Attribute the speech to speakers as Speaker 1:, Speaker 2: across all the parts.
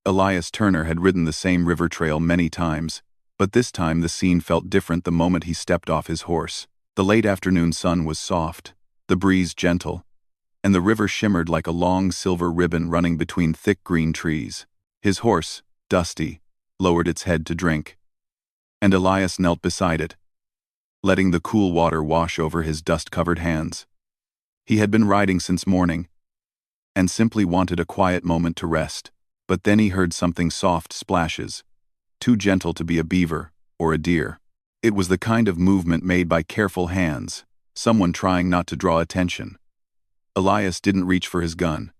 Speaker 1: Elias Turner had ridden the same river trail many times, but this time the scene felt different the moment he stepped off his horse. The late afternoon sun was soft, the breeze gentle, and the river shimmered like a long silver ribbon running between thick green trees. His horse, Dusty, lowered its head to drink, and Elias knelt beside it, letting the cool water wash over his dust-covered hands. He had been riding since morning, and simply wanted a quiet moment to rest. But then he heard something soft splashes, too gentle to be a beaver or a deer. It was the kind of movement made by careful hands, someone trying not to draw attention. Elias didn't reach for his gun.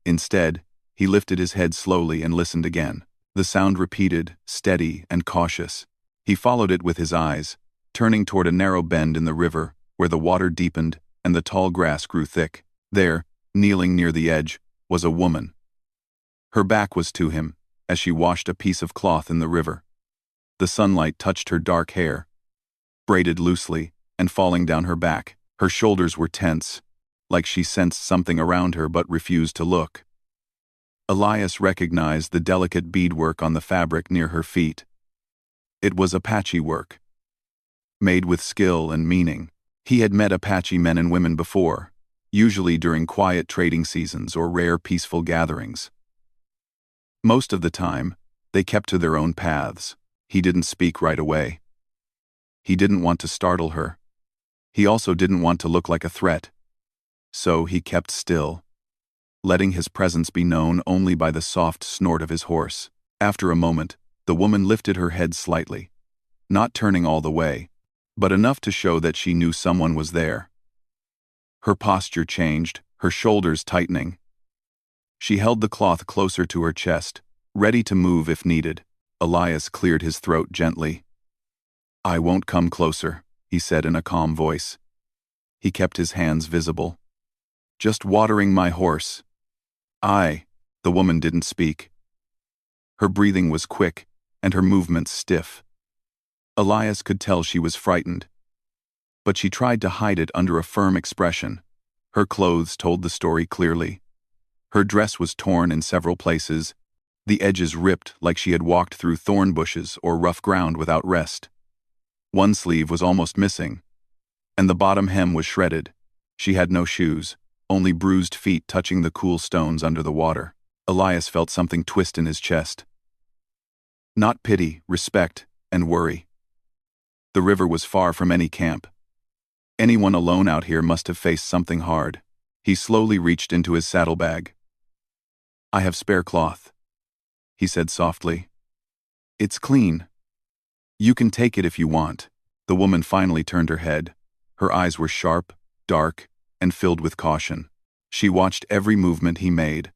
Speaker 1: Instead, he lifted his head slowly and listened again. The sound repeated, steady and cautious. He followed it with his eyes, turning toward a narrow bend in the river where the water deepened and the tall grass grew thick. There, kneeling near the edge, was a woman. Her back was to him, as she washed a piece of cloth in the river. The sunlight touched her dark hair, braided loosely and falling down her back. Her shoulders were tense, like she sensed something around her but refused to look. Elias recognized the delicate beadwork on the fabric near her feet. It was Apache work, made with skill and meaning. He had met Apache men and women before, usually during quiet trading seasons or rare peaceful gatherings. Most of the time, they kept to their own paths. He didn't speak right away. He didn't want to startle her. He also didn't want to look like a threat. So he kept still, letting his presence be known only by the soft snort of his horse. After a moment, the woman lifted her head slightly, not turning all the way, but enough to show that she knew someone was there. Her posture changed, her shoulders tightening. She held the cloth closer to her chest, ready to move if needed. Elias cleared his throat gently. "I won't come closer," he said in a calm voice. He kept his hands visible. "Just watering my horse." The woman didn't speak. Her breathing was quick, and her movements stiff. Elias could tell she was frightened, but she tried to hide it under a firm expression. Her clothes told the story clearly. Her dress was torn in several places, the edges ripped like she had walked through thorn bushes or rough ground without rest. One sleeve was almost missing, and the bottom hem was shredded. She had no shoes, only bruised feet touching the cool stones under the water. Elias felt something twist in his chest. Not pity, respect, and worry. The river was far from any camp. Anyone alone out here must have faced something hard. He slowly reached into his saddlebag. "I have spare cloth," he said softly. "It's clean. You can take it if you want." The woman finally turned her head. Her eyes were sharp, dark, and filled with caution. She watched every movement he made.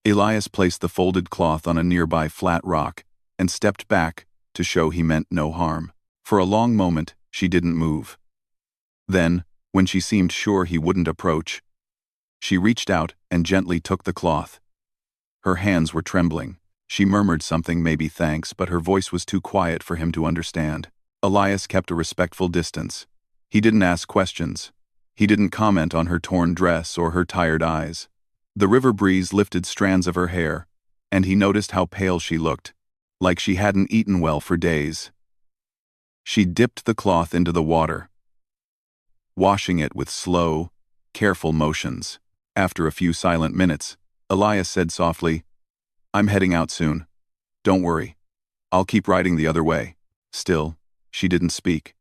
Speaker 1: Elias placed the folded cloth on a nearby flat rock and stepped back to show he meant no harm. For a long moment, she didn't move. Then, when she seemed sure he wouldn't approach, she reached out and gently took the cloth. Her hands were trembling. She murmured something, maybe thanks, but her voice was too quiet for him to understand. Elias kept a respectful distance. He didn't ask questions. He didn't comment on her torn dress or her tired eyes. The river breeze lifted strands of her hair, and he noticed how pale she looked, like she hadn't eaten well for days. She dipped the cloth into the water, washing it with slow, careful motions. After a few silent minutes, Elias said softly, "I'm heading out soon. Don't worry. I'll keep riding the other way." Still, she didn't speak.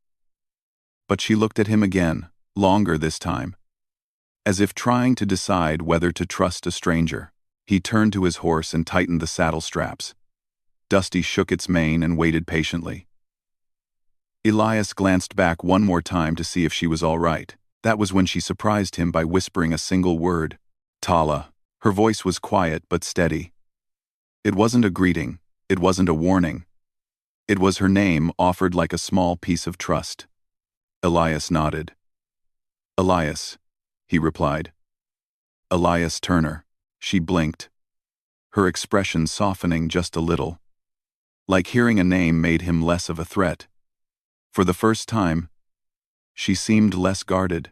Speaker 1: But she looked at him again, longer this time, as if trying to decide whether to trust a stranger. He turned to his horse and tightened the saddle straps. Dusty shook its mane and waited patiently. Elias glanced back one more time to see if she was all right. That was when she surprised him by whispering a single word, "Tala." Her voice was quiet but steady. It wasn't a greeting, it wasn't a warning. It was her name offered like a small piece of trust. Elias nodded. "Elias," he replied. "Elias Turner." She blinked, her expression softening just a little. Like hearing a name made him less of a threat. For the first time, she seemed less guarded,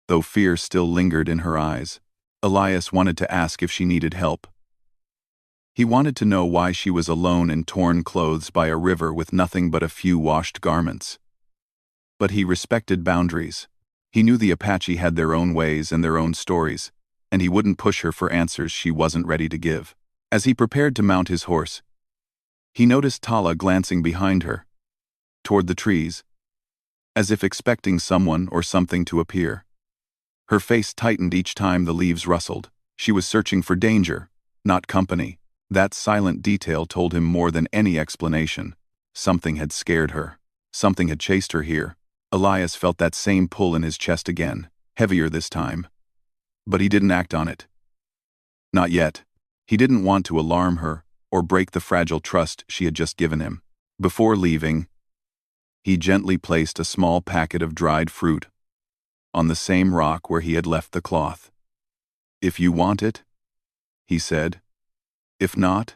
Speaker 1: though fear still lingered in her eyes. Elias wanted to ask if she needed help. He wanted to know why she was alone in torn clothes by a river with nothing but a few washed garments. But he respected boundaries. He knew the Apache had their own ways and their own stories, and he wouldn't push her for answers she wasn't ready to give. As he prepared to mount his horse, he noticed Tala glancing behind her, toward the trees, as if expecting someone or something to appear. Her face tightened each time the leaves rustled. She was searching for danger, not company. That silent detail told him more than any explanation. Something had scared her. Something had chased her here. Elias felt that same pull in his chest again, heavier this time. But he didn't act on it. Not yet. He didn't want to alarm her or break the fragile trust she had just given him. Before leaving, he gently placed a small packet of dried fruit on the same rock where he had left the cloth. "If you want it," he said. "If not,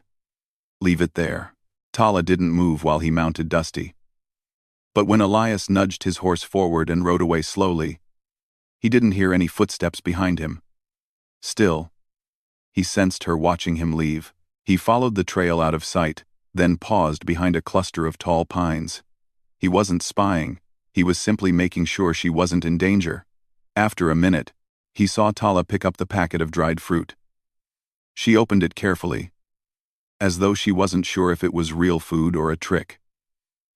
Speaker 1: leave it there." Tala didn't move while he mounted Dusty. But when Elias nudged his horse forward and rode away slowly, he didn't hear any footsteps behind him. Still, he sensed her watching him leave. He followed the trail out of sight, then paused behind a cluster of tall pines. He wasn't spying, he was simply making sure she wasn't in danger. After a minute, he saw Tala pick up the packet of dried fruit. She opened it carefully, as though she wasn't sure if it was real food or a trick.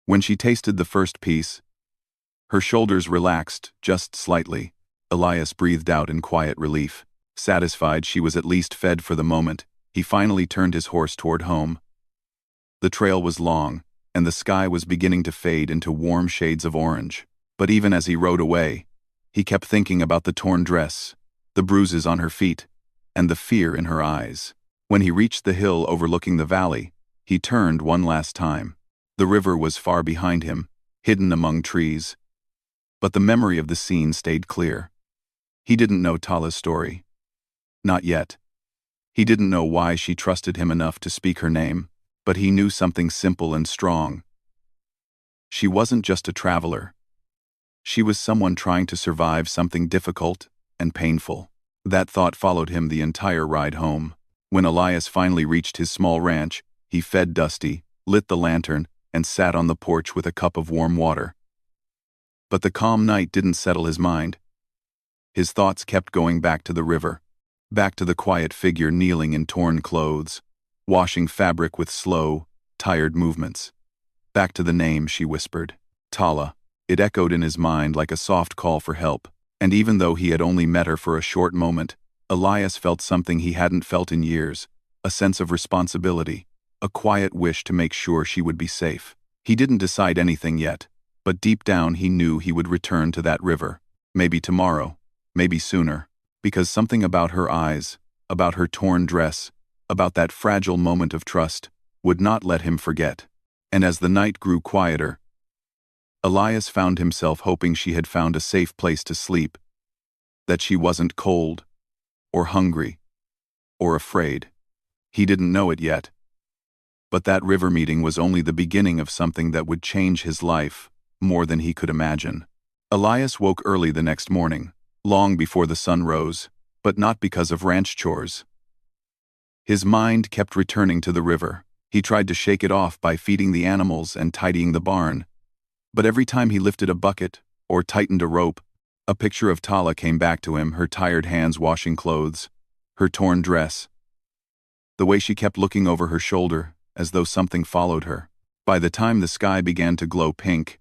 Speaker 1: When she tasted the first piece, her shoulders relaxed just slightly. Elias breathed out in quiet relief. Satisfied she was at least fed for the moment, he finally turned his horse toward home. The trail was long, and the sky was beginning to fade into warm shades of orange. But even as he rode away, he kept thinking about the torn dress, the bruises on her feet, and the fear in her eyes. When he reached the hill overlooking the valley, he turned one last time. The river was far behind him, hidden among trees. But the memory of the scene stayed clear. He didn't know Tala's story. Not yet. He didn't know why she trusted him enough to speak her name, but he knew something simple and strong. She wasn't just a traveler. She was someone trying to survive something difficult and painful. That thought followed him the entire ride home. When Elias finally reached his small ranch, he fed Dusty, lit the lantern, and sat on the porch with a cup of warm water. But the calm night didn't settle his mind. His thoughts kept going back to the river, back to the quiet figure kneeling in torn clothes, washing fabric with slow, tired movements. Back to the name she whispered, Tala. It echoed in his mind like a soft call for help, and even though he had only met her for a short moment, Elias felt something he hadn't felt in years, a sense of responsibility, a quiet wish to make sure she would be safe. He didn't decide anything yet, but deep down he knew he would return to that river. Maybe tomorrow, maybe sooner, because something about her eyes, about her torn dress, about that fragile moment of trust, would not let him forget. And as the night grew quieter, Elias found himself hoping she had found a safe place to sleep, that she wasn't cold, or hungry, or afraid. He didn't know it yet. But that river meeting was only the beginning of something that would change his life more than he could imagine. Elias woke early the next morning, long before the sun rose, but not because of ranch chores. His mind kept returning to the river. He tried to shake it off by feeding the animals and tidying the barn. But every time he lifted a bucket or tightened a rope, a picture of Tala came back to him, her tired hands washing clothes, her torn dress, the way she kept looking over her shoulder as though something followed her. By the time the sky began to glow pink,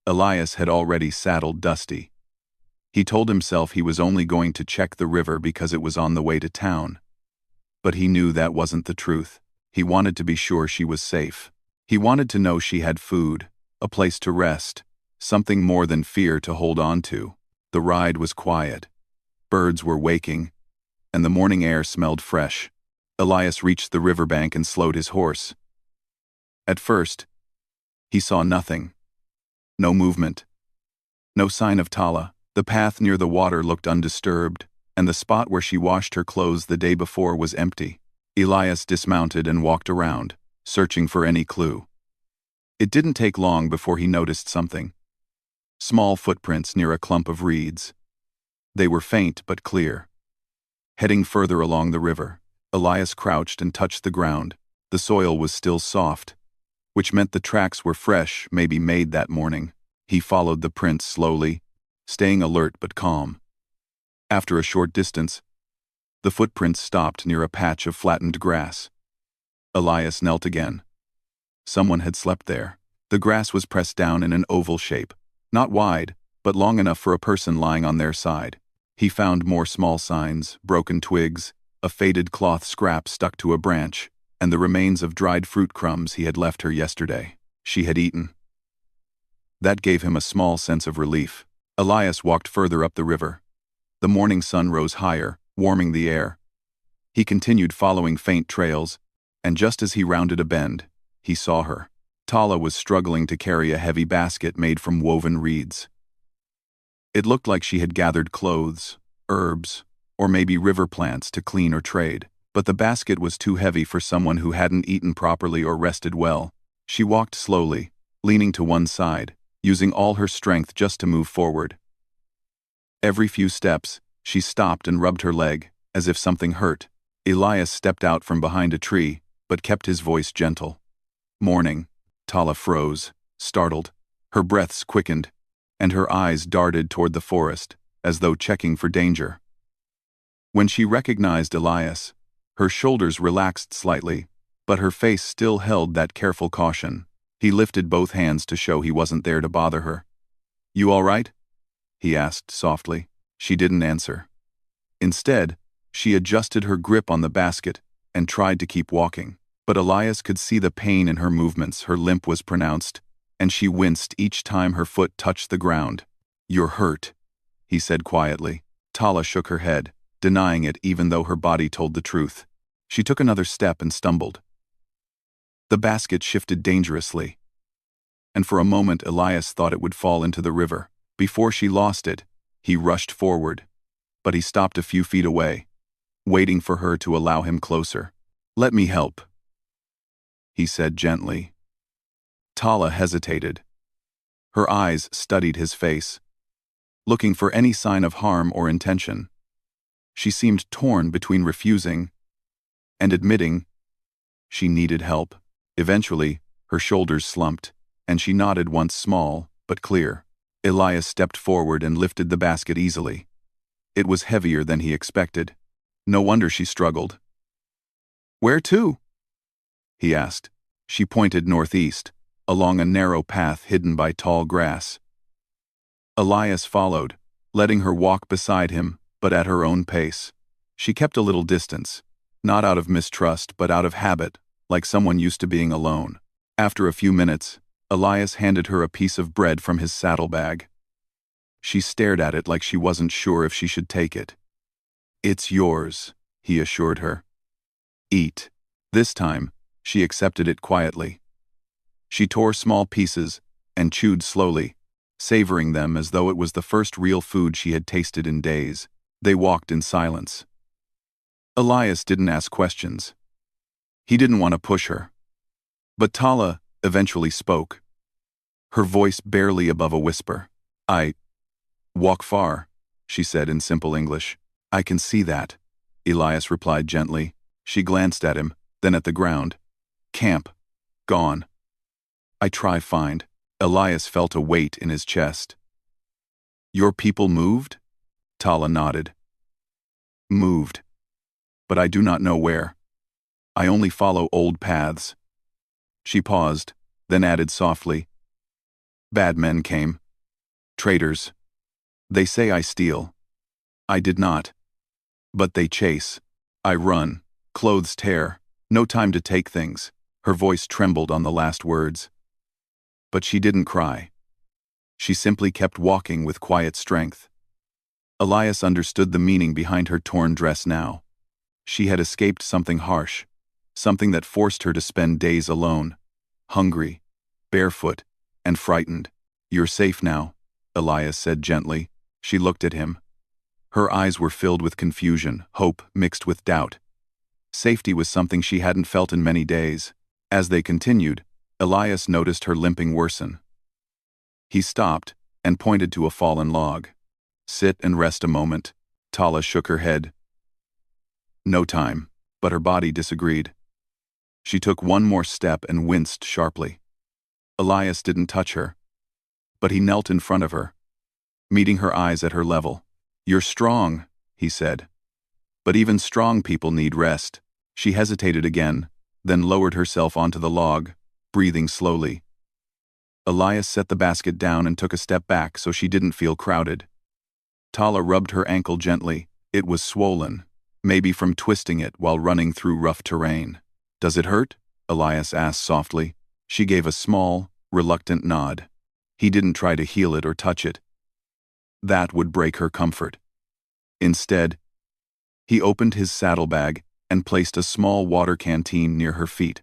Speaker 1: Elias had already saddled Dusty. He told himself he was only going to check the river because it was on the way to town. But he knew that wasn't the truth. He wanted to be sure she was safe. He wanted to know she had food, a place to rest, something more than fear to hold on to. The ride was quiet. Birds were waking, and the morning air smelled fresh. Elias reached the riverbank and slowed his horse. At first, he saw nothing. No movement. No sign of Tala. The path near the water looked undisturbed, and the spot where she washed her clothes the day before was empty. Elias dismounted and walked around, searching for any clue. It didn't take long before he noticed something. Small footprints near a clump of reeds. They were faint but clear, heading further along the river. Elias crouched and touched the ground. The soil was still soft, which meant the tracks were fresh, maybe made that morning. He followed the prints slowly, staying alert but calm. After a short distance, the footprints stopped near a patch of flattened grass. Elias knelt again. Someone had slept there. The grass was pressed down in an oval shape, not wide, but long enough for a person lying on their side. He found more small signs, broken twigs, a faded cloth scrap stuck to a branch, and the remains of dried fruit crumbs he had left her yesterday. She had eaten. That gave him a small sense of relief. Elias walked further up the river. The morning sun rose higher, warming the air. He continued following faint trails, and just as he rounded a bend, he saw her. Tala was struggling to carry a heavy basket made from woven reeds. It looked like she had gathered clothes, herbs, or maybe river plants to clean or trade, but the basket was too heavy for someone who hadn't eaten properly or rested well. She walked slowly, leaning to one side, using all her strength just to move forward. Every few steps, she stopped and rubbed her leg, as if something hurt. Elias stepped out from behind a tree, but kept his voice gentle. Morning. Tala froze, startled. Her breaths quickened, and her eyes darted toward the forest, as though checking for danger. When she recognized Elias, her shoulders relaxed slightly, but her face still held that careful caution. He lifted both hands to show he wasn't there to bother her. "You all right?" he asked softly. She didn't answer. Instead, she adjusted her grip on the basket and tried to keep walking. But Elias could see the pain in her movements. Her limp was pronounced, and she winced each time her foot touched the ground. "You're hurt," he said quietly. Tala shook her head, denying it even though her body told the truth. She took another step and stumbled. The basket shifted dangerously, and for a moment Elias thought it would fall into the river. Before she lost it, he rushed forward, but he stopped a few feet away, waiting for her to allow him closer. "Let me help," he said gently. Tala hesitated. Her eyes studied his face, looking for any sign of harm or intention. She seemed torn between refusing and admitting she needed help. Eventually, her shoulders slumped, and she nodded once small but clear. Elias stepped forward and lifted the basket easily. It was heavier than he expected. No wonder she struggled. "Where to?" he asked. She pointed northeast, along a narrow path hidden by tall grass. Elias followed, letting her walk beside him, but at her own pace. She kept a little distance, not out of mistrust but out of habit, like someone used to being alone. After a few minutes, Elias handed her a piece of bread from his saddlebag. She stared at it like she wasn't sure if she should take it. "It's yours," he assured her. "Eat." This time, she accepted it quietly. She tore small pieces and chewed slowly, savoring them as though it was the first real food she had tasted in days. They walked in silence. Elias didn't ask questions. He didn't want to push her. But Tala eventually spoke, her voice barely above a whisper. "I walk far," she said in simple English. "I can see that," Elias replied gently. She glanced at him, then at the ground. "Camp. Gone." "I try find." Elias felt a weight in his chest. "Your people moved?" Tala nodded. "Moved. But I do not know where. I only follow old paths." She paused, then added softly, "Bad men came. Traitors. They say I steal. I did not. But they chase. I run. Clothes tear. No time to take things." Her voice trembled on the last words. But she didn't cry. She simply kept walking with quiet strength. Elias understood the meaning behind her torn dress now. She had escaped something harsh, something that forced her to spend days alone, hungry, barefoot, and frightened. "You're safe now," Elias said gently. She looked at him. Her eyes were filled with confusion, hope mixed with doubt. Safety was something she hadn't felt in many days. As they continued, Elias noticed her limping worsen. He stopped and pointed to a fallen log. "Sit and rest a moment." Tala shook her head. "No time." but her body disagreed. She took one more step and winced sharply. Elias didn't touch her, but he knelt in front of her, meeting her eyes at her level. "You're strong," he said. "But even strong people need rest." She hesitated again, then lowered herself onto the log, breathing slowly. Elias set the basket down and took a step back so she didn't feel crowded. Tala rubbed her ankle gently. It was swollen, maybe from twisting it while running through rough terrain. "Does it hurt?" Elias asked softly. She gave a small, reluctant nod. He didn't try to heal it or touch it. That would break her comfort. Instead, he opened his saddlebag and placed a small water canteen near her feet.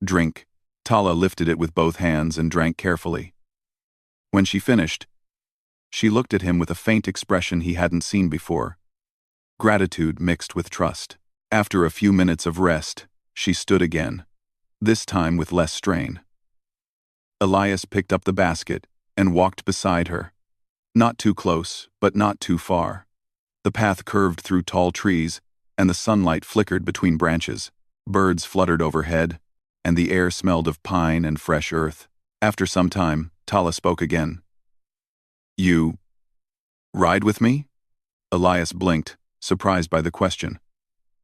Speaker 1: "Drink." Tala lifted it with both hands and drank carefully. When she finished, she looked at him with a faint expression he hadn't seen before. Gratitude mixed with trust. After a few minutes of rest, she stood again, this time with less strain. Elias picked up the basket and walked beside her. Not too close, but not too far. The path curved through tall trees, and the sunlight flickered between branches. Birds fluttered overhead, and the air smelled of pine and fresh earth. After some time, Tala spoke again. "You ride with me?" Elias blinked, surprised by the question.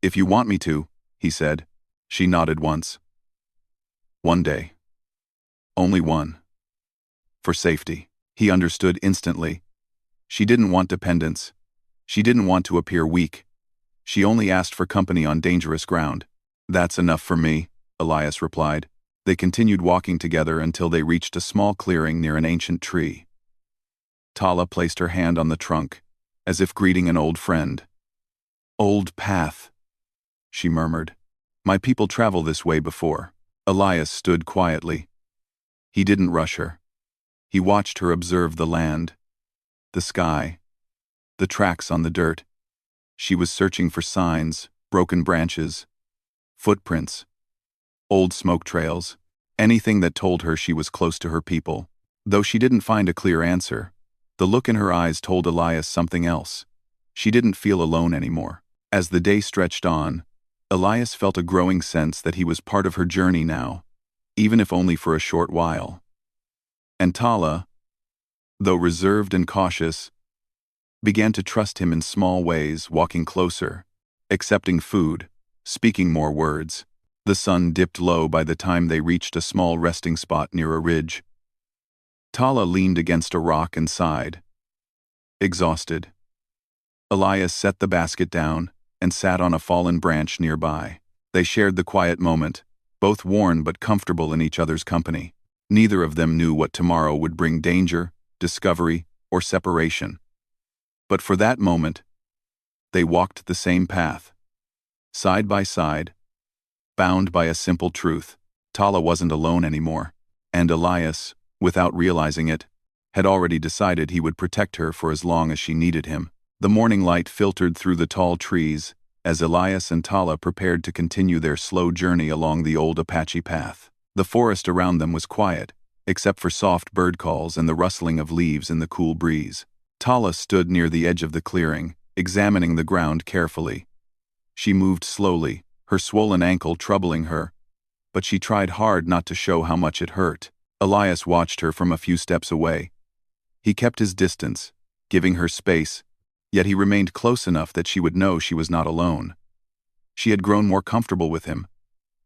Speaker 1: "If you want me to," he said. She nodded once. "One day. Only one. For safety." He understood instantly. She didn't want dependence. She didn't want to appear weak. She only asked for company on dangerous ground. "That's enough for me," Elias replied. They continued walking together until they reached a small clearing near an ancient tree. Tala placed her hand on the trunk, as if greeting an old friend. "Old path," she murmured. "My people travel this way before." Elias stood quietly. He didn't rush her. He watched her observe the land, the sky, the tracks on the dirt. She was searching for signs, broken branches, footprints, old smoke trails, anything that told her she was close to her people. Though she didn't find a clear answer, the look in her eyes told Elias something else. She didn't feel alone anymore. As the day stretched on, Elias felt a growing sense that he was part of her journey now, even if only for a short while. And Tala, though reserved and cautious, began to trust him in small ways, walking closer, accepting food, speaking more words. The sun dipped low by the time they reached a small resting spot near a ridge. Tala leaned against a rock and sighed, exhausted. Elias set the basket down and sat on a fallen branch nearby. They shared the quiet moment, both worn but comfortable in each other's company. Neither of them knew what tomorrow would bring: danger, discovery, or separation. But for that moment, they walked the same path, side by side, bound by a simple truth. Tala wasn't alone anymore, and Elias, without realizing it, had already decided he would protect her for as long as she needed him. The morning light filtered through the tall trees as Elias and Tala prepared to continue their slow journey along the old Apache path. The forest around them was quiet, except for soft bird calls and the rustling of leaves in the cool breeze. Tala stood near the edge of the clearing, examining the ground carefully. She moved slowly, her swollen ankle troubling her, but she tried hard not to show how much it hurt. Elias watched her from a few steps away. He kept his distance, giving her space, yet he remained close enough that she would know she was not alone. She had grown more comfortable with him,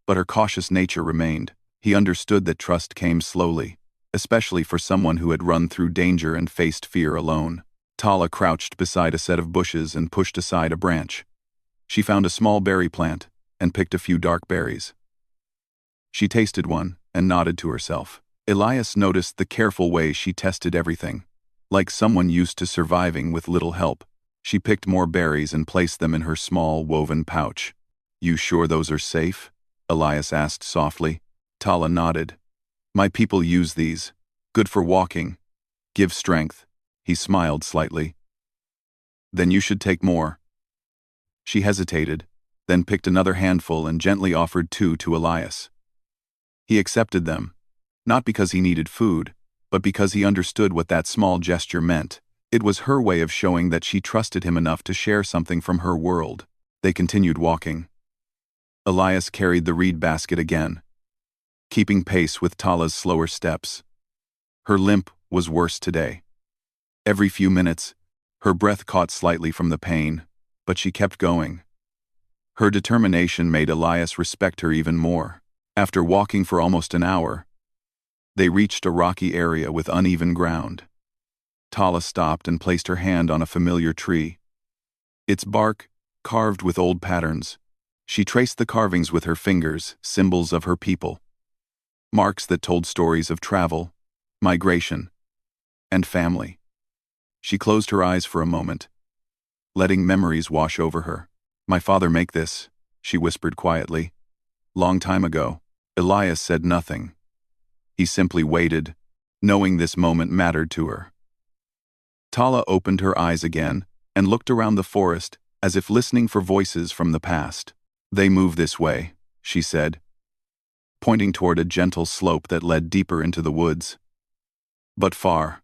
Speaker 1: but her cautious nature remained. He understood that trust came slowly, especially for someone who had run through danger and faced fear alone. Tala crouched beside a set of bushes and pushed aside a branch. She found a small berry plant and picked a few dark berries. She tasted one and nodded to herself. Elias noticed the careful way she tested everything, like someone used to surviving with little help. She picked more berries and placed them in her small woven pouch. "You sure those are safe?" Elias asked softly. Tala nodded. "My people use these. Good for walking. Give strength." He smiled slightly. "Then you should take more." She hesitated, then picked another handful and gently offered 2 to Elias. He accepted them, not because he needed food, but because he understood what that small gesture meant. It was her way of showing that she trusted him enough to share something from her world. They continued walking. Elias carried the reed basket again, keeping pace with Tala's slower steps. Her limp was worse today. Every few minutes, her breath caught slightly from the pain, but she kept going. Her determination made Elias respect her even more. After walking for almost an hour, they reached a rocky area with uneven ground. Tala stopped and placed her hand on a familiar tree. Its bark, carved with old patterns. She traced the carvings with her fingers, symbols of her people. Marks that told stories of travel, migration, and family. She closed her eyes for a moment, letting memories wash over her. "My father make this," she whispered quietly. "Long time ago." Elias said nothing. He simply waited, knowing this moment mattered to her. Tala opened her eyes again and looked around the forest as if listening for voices from the past. "They move this way," she said, pointing toward a gentle slope that led deeper into the woods. "But far."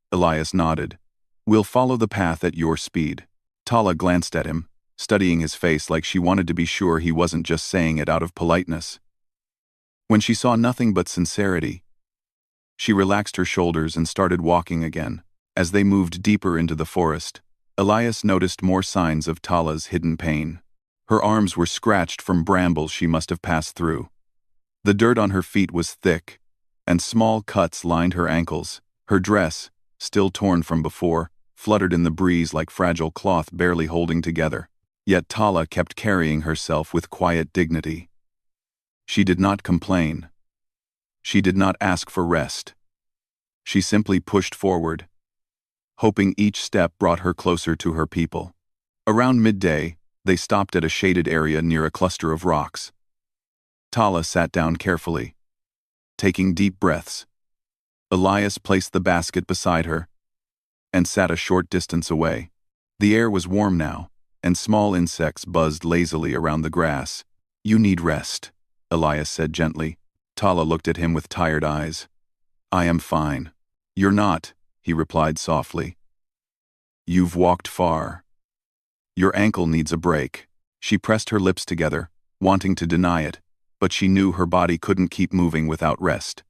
Speaker 1: Elias nodded. "We'll follow the path at your speed." Tala glanced at him, studying his face like she wanted to be sure he wasn't just saying it out of politeness. When she saw nothing but sincerity, she relaxed her shoulders and started walking again. As they moved deeper into the forest, Elias noticed more signs of Tala's hidden pain. Her arms were scratched from brambles she must have passed through. The dirt on her feet was thick, and small cuts lined her ankles. Her dress, still torn from before, fluttered in the breeze like fragile cloth barely holding together. Yet Tala kept carrying herself with quiet dignity. She did not complain. She did not ask for rest. She simply pushed forward, hoping each step brought her closer to her people. Around midday, they stopped at a shaded area near a cluster of rocks. Tala sat down carefully, taking deep breaths. Elias placed the basket beside her and sat a short distance away. The air was warm now, and small insects buzzed lazily around the grass. "You need rest," Elias said gently. Tala looked at him with tired eyes. "I am fine." "You're not," he replied softly. "You've walked far. Your ankle needs a break." She pressed her lips together, wanting to deny it, but she knew her body couldn't keep moving without rest.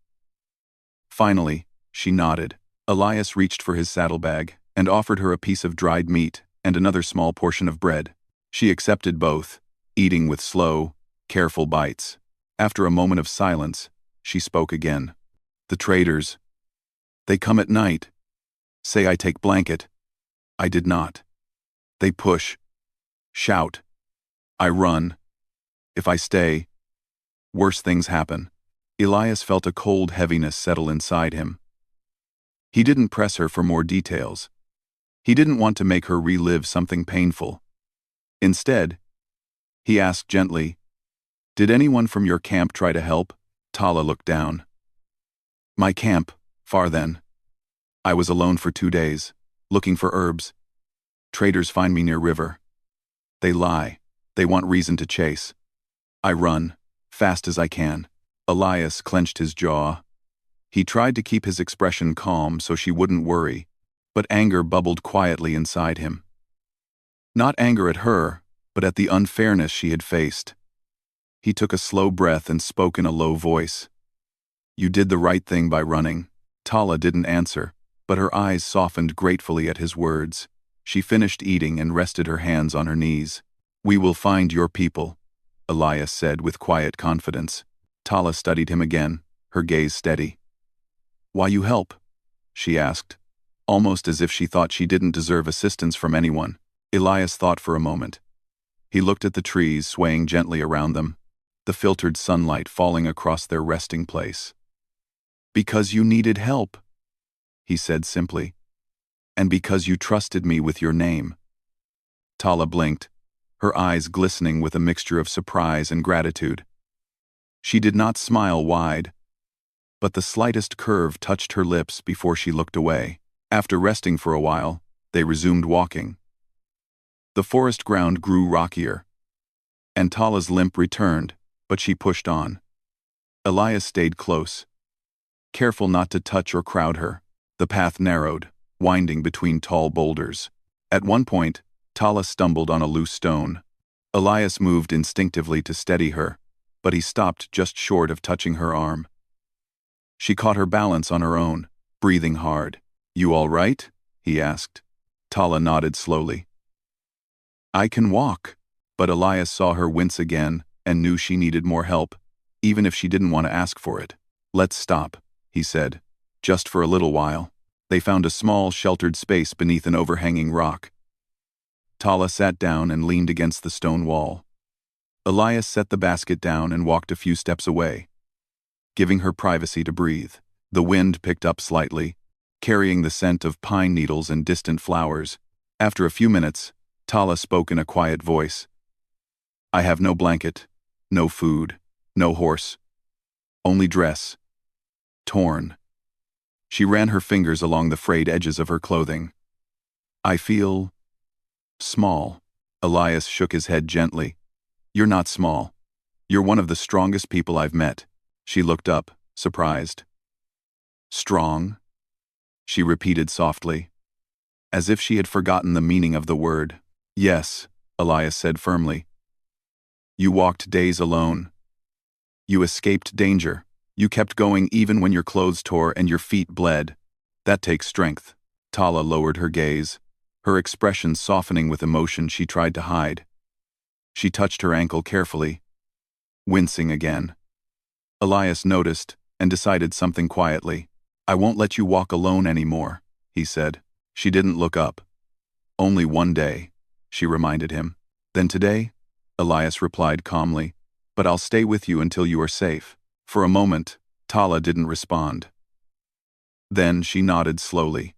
Speaker 1: Finally, she nodded. Elias reached for his saddlebag and offered her a piece of dried meat and another small portion of bread. She accepted both, eating with slow, careful bites. After a moment of silence, she spoke again. "The traders. They come at night. Say I take blanket. I did not. They push. Shout. I run. If I stay, worse things happen." Elias felt a cold heaviness settle inside him. He didn't press her for more details. He didn't want to make her relive something painful. Instead, he asked gently, "Did anyone from your camp try to help?" Tala looked down. "My camp, far then. I was alone for 2 days, looking for herbs. Traders find me near river. They lie. They want reason to chase. I run, fast as I can." Elias clenched his jaw. He tried to keep his expression calm so she wouldn't worry, but anger bubbled quietly inside him. Not anger at her, but at the unfairness she had faced. He took a slow breath and spoke in a low voice. "You did the right thing by running." Tala didn't answer, but her eyes softened gratefully at his words. She finished eating and rested her hands on her knees. "We will find your people," Elias said with quiet confidence. Tala studied him again, her gaze steady. "Why you help?" she asked, almost as if she thought she didn't deserve assistance from anyone. Elias thought for a moment. He looked at the trees swaying gently around them, the filtered sunlight falling across their resting place. "Because you needed help," he said simply. "And because you trusted me with your name." Tala blinked, her eyes glistening with a mixture of surprise and gratitude. She did not smile wide, but the slightest curve touched her lips before she looked away. After resting for a while, they resumed walking. The forest ground grew rockier, and Tala's limp returned, but she pushed on. Elias stayed close, careful not to touch or crowd her. The path narrowed, winding between tall boulders. At one point, Tala stumbled on a loose stone. Elias moved instinctively to steady her, but he stopped just short of touching her arm. She caught her balance on her own, breathing hard. "You all right?" he asked. Tala nodded slowly. "I can walk." But Elias saw her wince again and knew she needed more help, even if she didn't want to ask for it. "Let's stop," he said. "Just for a little while." They found a small, sheltered space beneath an overhanging rock. Tala sat down and leaned against the stone wall. Elias set the basket down and walked a few steps away, giving her privacy to breathe. The wind picked up slightly, carrying the scent of pine needles and distant flowers. After a few minutes, Tala spoke in a quiet voice. "I have no blanket, no food, no horse. Only dress. Torn." She ran her fingers along the frayed edges of her clothing. "I feel small." Elias shook his head gently. "You're not small. You're one of the strongest people I've met." She looked up, surprised. "Strong?" she repeated softly, as if she had forgotten the meaning of the word. "Yes," Elias said firmly. "You walked days alone. You escaped danger. You kept going even when your clothes tore and your feet bled. That takes strength." Tala lowered her gaze, her expression softening with emotion she tried to hide. She touched her ankle carefully, wincing again. Elias noticed and decided something quietly. "I won't let you walk alone anymore," he said. She didn't look up. "Only one day," she reminded him. "Then today?" Elias replied calmly. "But I'll stay with you until you are safe." For a moment, Tala didn't respond. Then she nodded slowly,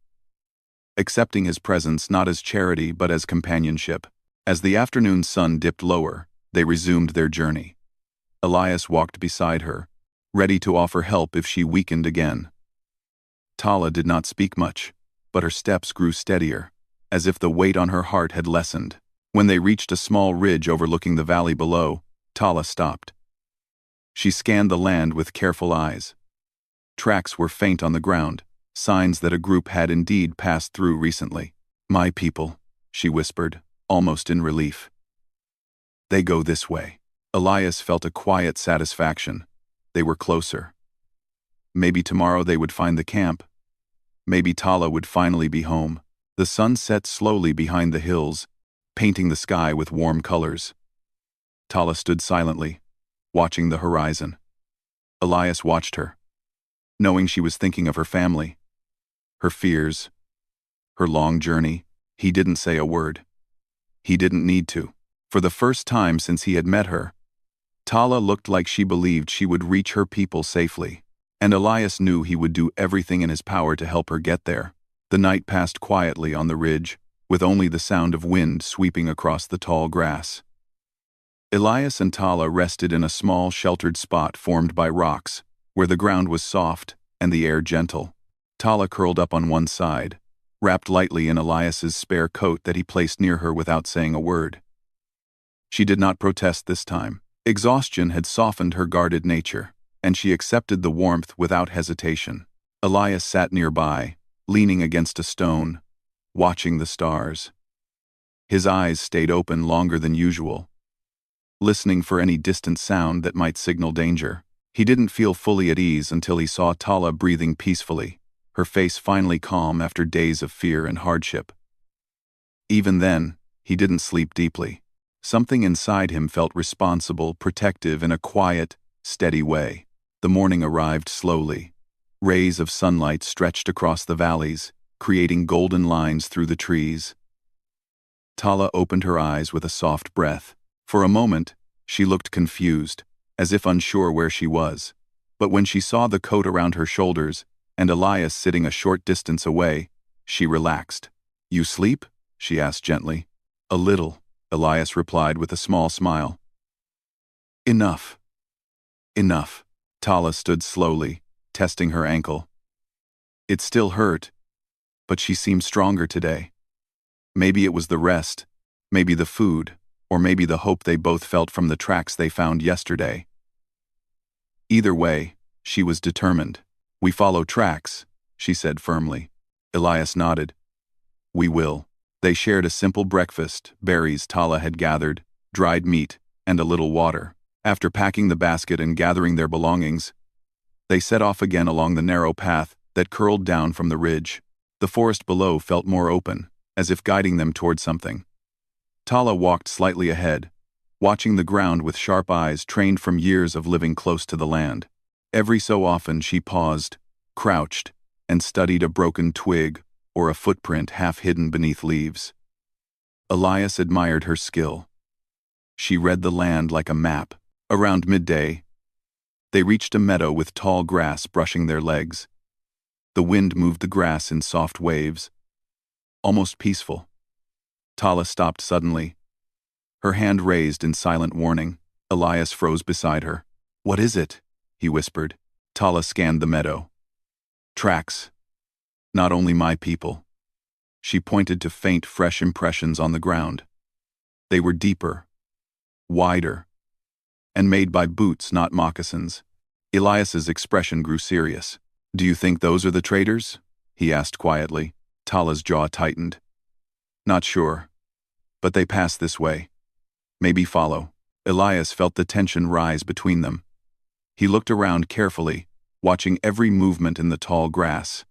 Speaker 1: accepting his presence not as charity but as companionship. As the afternoon sun dipped lower, they resumed their journey. Elias walked beside her, ready to offer help if she weakened again. Tala did not speak much, but her steps grew steadier, as if the weight on her heart had lessened. When they reached a small ridge overlooking the valley below, Tala stopped. She scanned the land with careful eyes. Tracks were faint on the ground, signs that a group had indeed passed through recently. "My people," she whispered, almost in relief. "They go this way." Elias felt a quiet satisfaction. They were closer. Maybe tomorrow they would find the camp. Maybe Tala would finally be home. The sun set slowly behind the hills, painting the sky with warm colors. Tala stood silently, watching the horizon. Elias watched her, knowing she was thinking of her family, her fears, her long journey. He didn't say a word. He didn't need to. For the first time since he had met her, Tala looked like she believed she would reach her people safely, and Elias knew he would do everything in his power to help her get there. The night passed quietly on the ridge, with only the sound of wind sweeping across the tall grass. Elias and Tala rested in a small sheltered spot formed by rocks, where the ground was soft and the air gentle. Tala curled up on one side, wrapped lightly in Elias's spare coat that he placed near her without saying a word. She did not protest this time. Exhaustion had softened her guarded nature, and she accepted the warmth without hesitation. Elias sat nearby, leaning against a stone, watching the stars. His eyes stayed open longer than usual, listening for any distant sound that might signal danger. He didn't feel fully at ease until he saw Tala breathing peacefully, her face finally calm after days of fear and hardship. Even then, he didn't sleep deeply. Something inside him felt responsible, protective in a quiet, steady way. The morning arrived slowly. Rays of sunlight stretched across the valleys, creating golden lines through the trees. Tala opened her eyes with a soft breath. For a moment, she looked confused, as if unsure where she was. But when she saw the coat around her shoulders and Elias sitting a short distance away, she relaxed. "You sleep?" she asked gently. "A little," Elias replied with a small smile. "Enough." "Enough." Tala stood slowly, testing her ankle. It still hurt, but she seemed stronger today. Maybe it was the rest, maybe the food, or maybe the hope they both felt from the tracks they found yesterday. Either way, she was determined. "We follow tracks," she said firmly. Elias nodded. "We will." They shared a simple breakfast, berries Tala had gathered, dried meat, and a little water. After packing the basket and gathering their belongings, they set off again along the narrow path that curled down from the ridge. The forest below felt more open, as if guiding them toward something. Tala walked slightly ahead, watching the ground with sharp eyes trained from years of living close to the land. Every so often she paused, crouched, and studied a broken twig or a footprint half hidden beneath leaves. Elias admired her skill. She read the land like a map. Around midday, they reached a meadow with tall grass brushing their legs. The wind moved the grass in soft waves, almost peaceful. Tala stopped suddenly, her hand raised in silent warning. Elias froze beside her. "What is it?" he whispered. Tala scanned the meadow. "Tracks. Not only my people." She pointed to faint, fresh impressions on the ground. They were deeper, wider, and made by boots, not moccasins. Elias's expression grew serious. "Do you think those are the traders?" he asked quietly. Tala's jaw tightened. "Not sure. But they pass this way. Maybe follow." Elias felt the tension rise between them. He looked around carefully, watching every movement in the tall grass.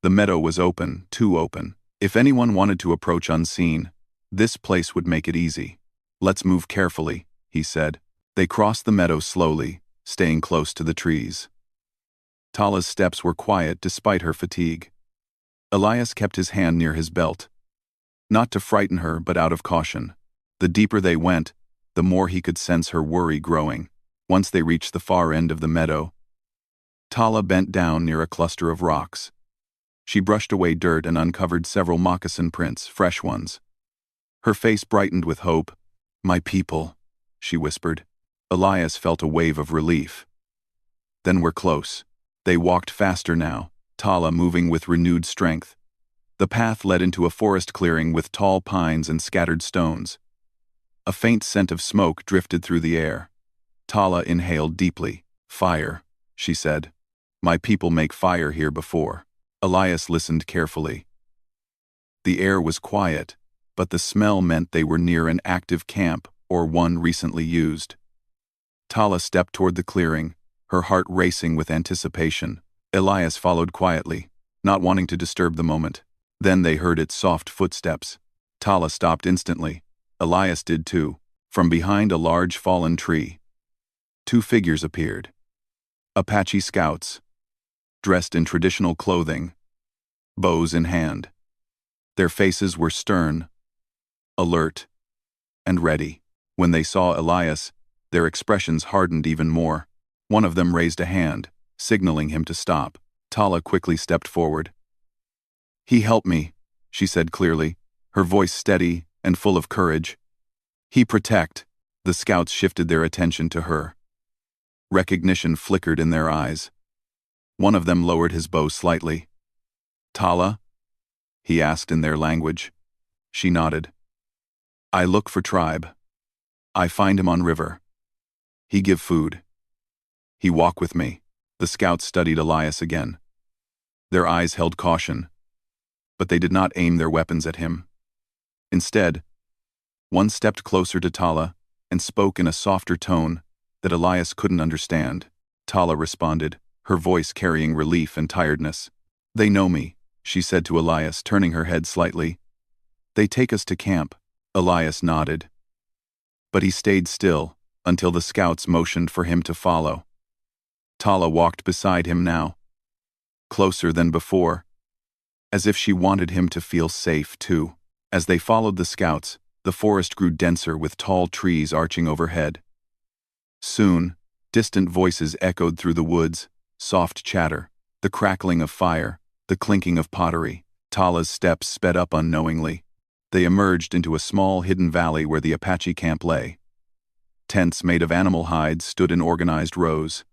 Speaker 1: The meadow was open, too open. If anyone wanted to approach unseen, this place would make it easy. "Let's move carefully," he said. They crossed the meadow slowly, staying close to the trees. Tala's steps were quiet despite her fatigue. Elias kept his hand near his belt. Not to frighten her, but out of caution. The deeper they went, the more he could sense her worry growing. Once they reached the far end of the meadow, Tala bent down near a cluster of rocks. She brushed away dirt and uncovered several moccasin prints, fresh ones. Her face brightened with hope. "My people," she whispered. Elias felt a wave of relief. "Then we're close." They walked faster now, Tala moving with renewed strength. The path led into a forest clearing with tall pines and scattered stones. A faint scent of smoke drifted through the air. Tala inhaled deeply. "Fire," she said. "My people make fire here before." Elias listened carefully. The air was quiet, but the smell meant they were near an active camp or one recently used. Tala stepped toward the clearing, her heart racing with anticipation. Elias followed quietly, not wanting to disturb the moment. Then they heard its soft footsteps. Tala stopped instantly. Elias did too. From behind a large fallen tree, two figures appeared. Apache scouts, dressed in traditional clothing, bows in hand. Their faces were stern, alert, and ready. When they saw Elias, their expressions hardened even more. One of them raised a hand, signaling him to stop. Tala quickly stepped forward. "He helped me," she said clearly, her voice steady and full of courage. "He protect." The scouts shifted their attention to her. Recognition flickered in their eyes. One of them lowered his bow slightly. "Tala?" he asked in their language. She nodded. "I look for tribe. I find him on river. He give food. He walk with me." The scouts studied Elias again. Their eyes held caution, but they did not aim their weapons at him. Instead, one stepped closer to Tala and spoke in a softer tone that Elias couldn't understand. Tala responded, her voice carrying relief and tiredness. "They know me," she said to Elias, turning her head slightly. "They take us to camp." Elias nodded. But he stayed still until the scouts motioned for him to follow. Tala walked beside him now, closer than before, as if she wanted him to feel safe too. As they followed the scouts, the forest grew denser with tall trees arching overhead. Soon, distant voices echoed through the woods, soft chatter, the crackling of fire, the clinking of pottery. Tala's steps sped up unknowingly. They emerged into a small hidden valley where the Apache camp lay. Tents made of animal hides stood in organized rows.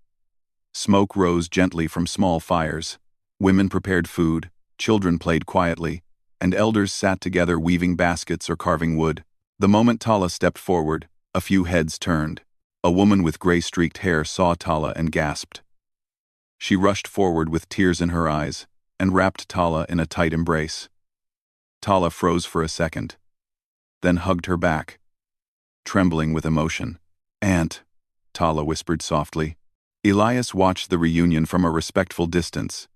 Speaker 1: Smoke rose gently from small fires. Women prepared food, children played quietly, and elders sat together weaving baskets or carving wood. The moment Tala stepped forward, a few heads turned. A woman with gray-streaked hair saw Tala and gasped. She rushed forward with tears in her eyes and wrapped Tala in a tight embrace. Tala froze for a second, then hugged her back. trembling with emotion. "Aunt," Tala whispered softly. Elias watched the reunion from a respectful distance.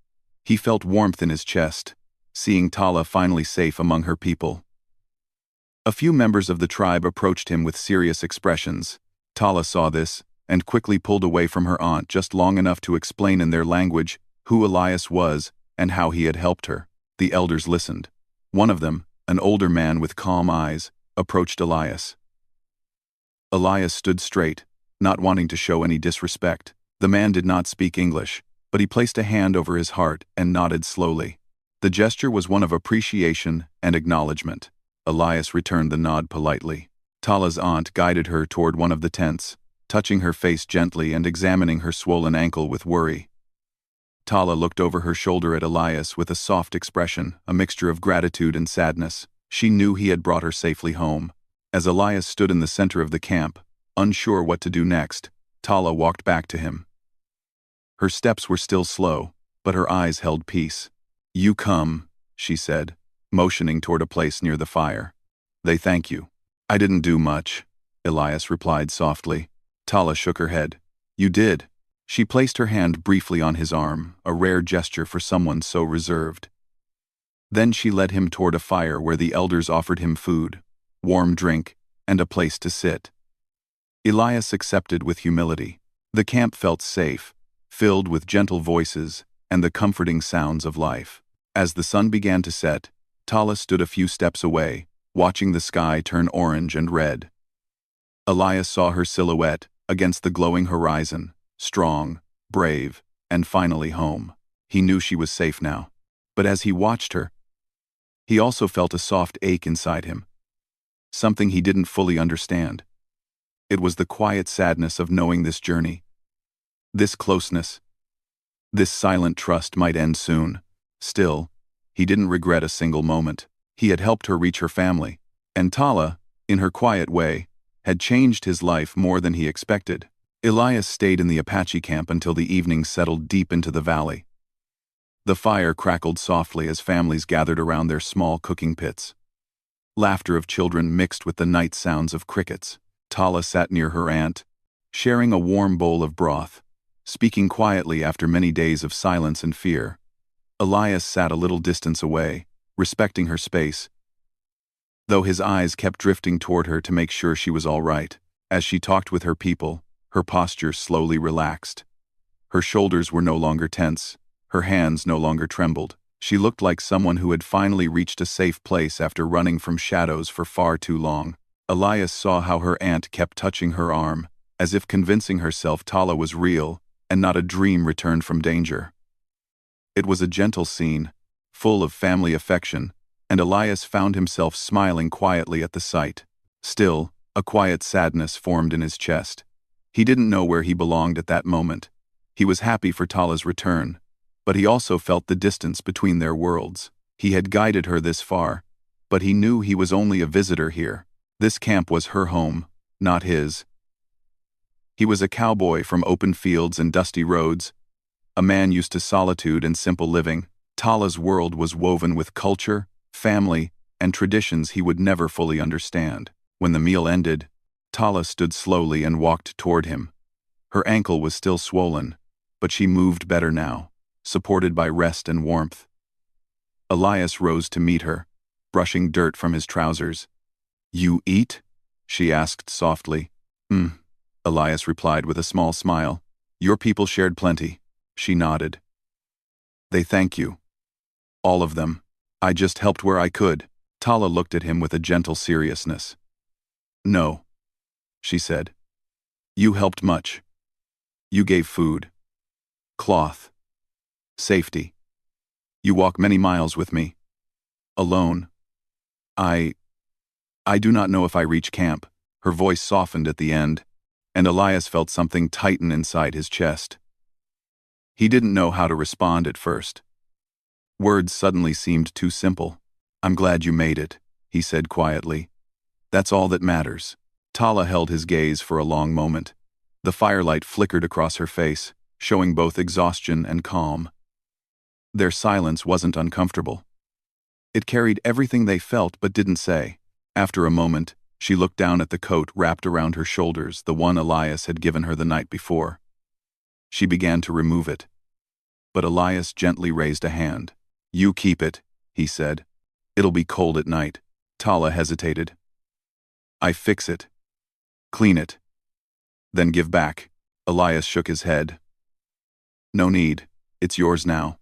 Speaker 1: He felt warmth in his chest, seeing Tala finally safe among her people. A few members of the tribe approached him with serious expressions. Tala saw this, and quickly pulled away from her aunt just long enough to explain in their language who Elias was and how he had helped her. The elders listened. One of them, an older man with calm eyes, approached Elias. Elias stood straight, not wanting to show any disrespect. The man did not speak English, but he placed a hand over his heart and nodded slowly. The gesture was one of appreciation and acknowledgement. Elias returned the nod politely. Tala's aunt guided her toward one of the tents, touching her face gently and examining her swollen ankle with worry. Tala looked over her shoulder at Elias with a soft expression, a mixture of gratitude and sadness. She knew he had brought her safely home. As Elias stood in the center of the camp, unsure what to do next, Tala walked back to him. Her steps were still slow, but her eyes held peace. "You come," she said, motioning toward a place near the fire. "They thank you." "I didn't do much," Elias replied softly. Tala shook her head. "You did." She placed her hand briefly on his arm, a rare gesture for someone so reserved. Then she led him toward a fire where the elders offered him food, warm drink, and a place to sit. Elias accepted with humility. The camp felt safe, filled with gentle voices and the comforting sounds of life. As the sun began to set, Tala stood a few steps away, watching the sky turn orange and red. Elias saw her silhouette against the glowing horizon, strong, brave, and finally home. He knew she was safe now. But as he watched her, he also felt a soft ache inside him. Something he didn't fully understand. It was the quiet sadness of knowing this journey, this closeness, this silent trust might end soon. Still, he didn't regret a single moment. He had helped her reach her family, and Tala, in her quiet way, had changed his life more than he expected. Elias stayed in the Apache camp until the evening settled deep into the valley. The fire crackled softly as families gathered around their small cooking pits. Laughter of children mixed with the night sounds of crickets. Tala sat near her aunt, sharing a warm bowl of broth, speaking quietly after many days of silence and fear. Elias sat a little distance away, respecting her space, though his eyes kept drifting toward her to make sure she was all right. As she talked with her people, her posture slowly relaxed. Her shoulders were no longer tense, her hands no longer trembled. She looked like someone who had finally reached a safe place after running from shadows for far too long. Elias saw how her aunt kept touching her arm, as if convincing herself Tala was real and not a dream returned from danger. It was a gentle scene, full of family affection, and Elias found himself smiling quietly at the sight. Still, a quiet sadness formed in his chest. He didn't know where he belonged at that moment. He was happy for Tala's return, but he also felt the distance between their worlds. He had guided her this far, but he knew he was only a visitor here. This camp was her home, not his. He was a cowboy from open fields and dusty roads, a man used to solitude and simple living. Tala's world was woven with culture, family, and traditions he would never fully understand. When the meal ended, Tala stood slowly and walked toward him. Her ankle was still swollen, but she moved better now, supported by rest and warmth. Elias rose to meet her, brushing dirt from his trousers. "You eat?" she asked softly. Elias replied with a small smile. "Your people shared plenty." She nodded. "They thank you. All of them. I just helped where I could." Tala looked at him with a gentle seriousness. "No," she said. "You helped much. You gave food, cloth, safety. You walk many miles with me. Alone. I do not know if I reach camp." Her voice softened at the end, and Elias felt something tighten inside his chest. He didn't know how to respond at first. Words suddenly seemed too simple. "I'm glad you made it," he said quietly. "That's all that matters." Tala held his gaze for a long moment. The firelight flickered across her face, showing both exhaustion and calm. Their silence wasn't uncomfortable. It carried everything they felt but didn't say. After a moment, She looked down at the coat wrapped around her shoulders, the one Elias had given her the night before. She began to remove it. But Elias gently raised a hand. "You keep it," he said. "It'll be cold at night." Tala hesitated. "I fix it. Clean it. Then give back." Elias shook his head. "No need. It's yours now."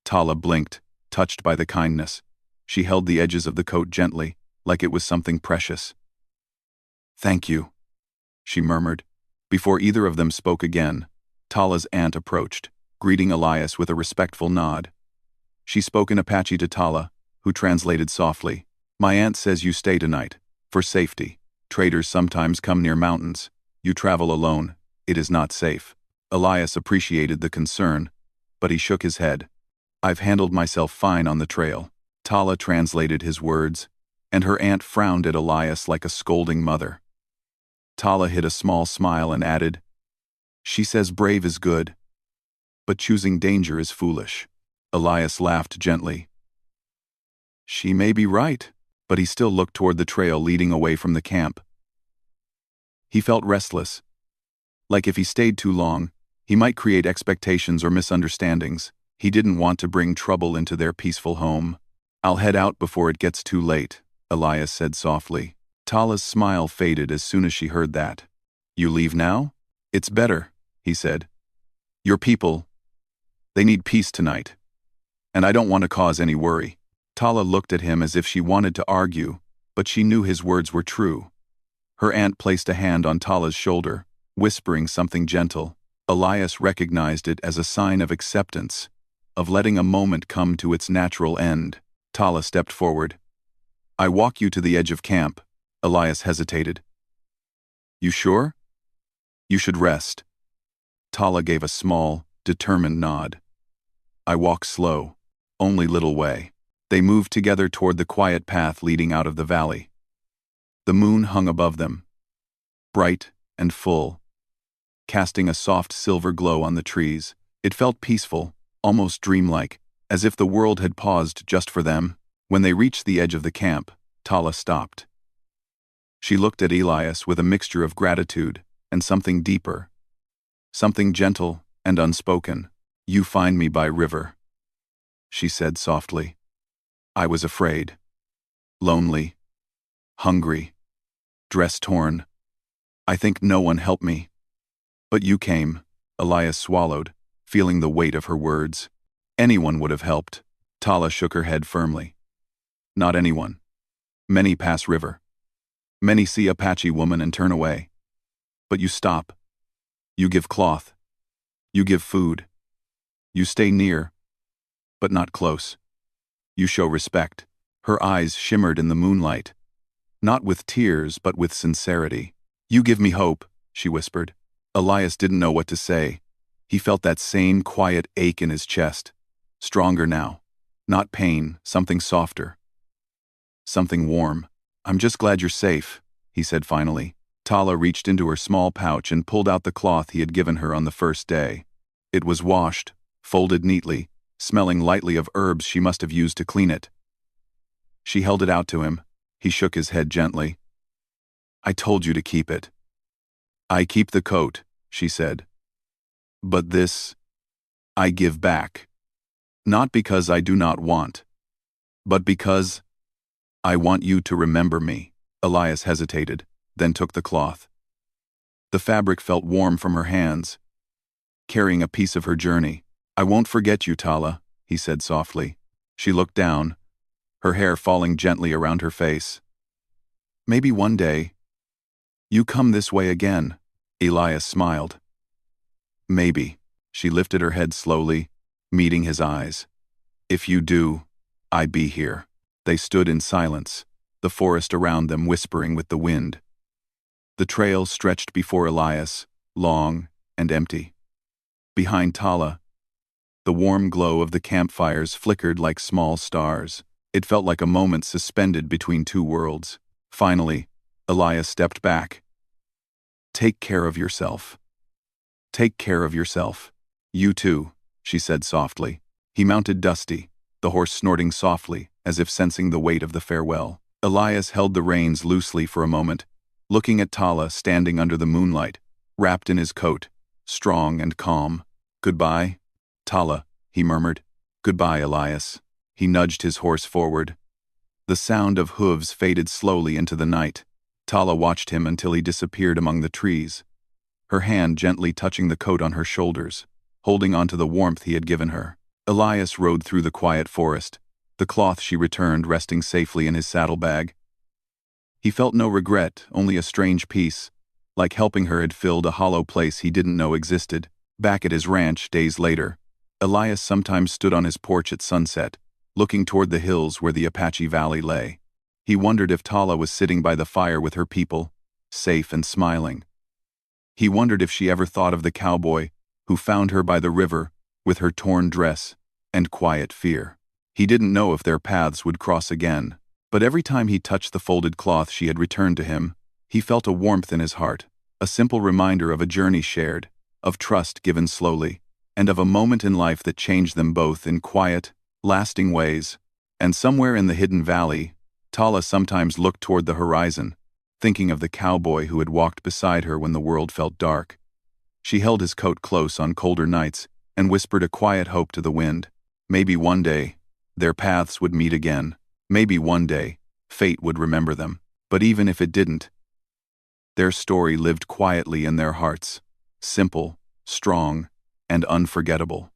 Speaker 1: Tala blinked, touched by the kindness. She held the edges of the coat gently, like it was something precious. "Thank you," she murmured. Before either of them spoke again, Tala's aunt approached, greeting Elias with a respectful nod. She spoke in Apache to Tala, who translated softly. "My aunt says you stay tonight, for safety. Traders sometimes come near mountains. You travel alone. It is not safe." Elias appreciated the concern, but he shook his head. "I've handled myself fine on the trail." Tala translated his words, and her aunt frowned at Elias like a scolding mother. Tala hid a small smile and added, "She says brave is good, but choosing danger is foolish." Elias laughed gently. "She may be right," but he still looked toward the trail leading away from the camp. He felt restless, like if he stayed too long, he might create expectations or misunderstandings. He didn't want to bring trouble into their peaceful home. "I'll head out before it gets too late," Elias said softly. Tala's smile faded as soon as she heard that. "You leave now?" "It's better," he said. "Your people, they need peace tonight. And I don't want to cause any worry." Tala looked at him as if she wanted to argue, but she knew his words were true. Her aunt placed a hand on Tala's shoulder, whispering something gentle. Elias recognized it as a sign of acceptance, of letting a moment come to its natural end. Tala stepped forward. "I walk you to the edge of camp." Elias hesitated. "You sure? You should rest." Tala gave a small, determined nod. "I walk slow, only little way." They moved together toward the quiet path leading out of the valley. The moon hung above them, bright and full, casting a soft silver glow on the trees. It felt peaceful, almost dreamlike, as if the world had paused just for them. When they reached the edge of the camp, Tala stopped. She looked at Elias with a mixture of gratitude and something deeper, something gentle and unspoken. "You find me by river," she said softly. "I was afraid, lonely, hungry, dress torn. I think no one helped me. But you came." Elias swallowed, feeling the weight of her words. "Anyone would have helped." Tala shook her head firmly. "Not anyone. Many pass river. Many see Apache woman and turn away. But you stop. You give cloth. You give food. You stay near, but not close. You show respect." Her eyes shimmered in the moonlight, not with tears but with sincerity. "You give me hope," she whispered. Elias didn't know what to say. He felt that same quiet ache in his chest. Stronger now. Not pain, something softer. Something warm. "I'm just glad you're safe," he said finally. Tala reached into her small pouch and pulled out the cloth he had given her on the first day. It was washed, folded neatly, smelling lightly of herbs she must have used to clean it. She held it out to him. He shook his head gently. "I told you to keep it." "I keep the coat," she said. "But this, I give back. Not because I do not want, but because I want you to remember me." Elias hesitated, then took the cloth. The fabric felt warm from her hands, carrying a piece of her journey. "I won't forget you, Tala," he said softly. She looked down, her hair falling gently around her face. "Maybe one day, you come this way again." Elias smiled. "Maybe." She lifted her head slowly, meeting his eyes. "If you do, I be here." They stood in silence, the forest around them whispering with the wind. The trail stretched before Elias, long and empty. Behind Tala, the warm glow of the campfires flickered like small stars. It felt like a moment suspended between two worlds. Finally, Elias stepped back. "Take care of yourself. Take care of yourself." "You too," she said softly. He mounted Dusty, the horse snorting softly, as if sensing the weight of the farewell. Elias held the reins loosely for a moment, looking at Tala standing under the moonlight, wrapped in his coat, strong and calm. "Goodbye, Tala," he murmured. "Goodbye, Elias." He nudged his horse forward. The sound of hooves faded slowly into the night. Tala watched him until he disappeared among the trees, her hand gently touching the coat on her shoulders, holding onto the warmth he had given her. Elias rode through the quiet forest, the cloth she returned resting safely in his saddlebag. He felt no regret, only a strange peace, like helping her had filled a hollow place he didn't know existed. Back at his ranch, days later, Elias sometimes stood on his porch at sunset, looking toward the hills where the Apache Valley lay. He wondered if Tala was sitting by the fire with her people, safe and smiling. He wondered if she ever thought of the cowboy who found her by the river with her torn dress and quiet fear. He didn't know if their paths would cross again, but every time he touched the folded cloth she had returned to him, he felt a warmth in his heart, a simple reminder of a journey shared, of trust given slowly, and of a moment in life that changed them both in quiet, lasting ways. And somewhere in the hidden valley, Tala sometimes looked toward the horizon, thinking of the cowboy who had walked beside her when the world felt dark. She held his coat close on colder nights and whispered a quiet hope to the wind. Maybe one day, their paths would meet again. Maybe one day, fate would remember them. But even if it didn't, their story lived quietly in their hearts, simple, strong, and unforgettable.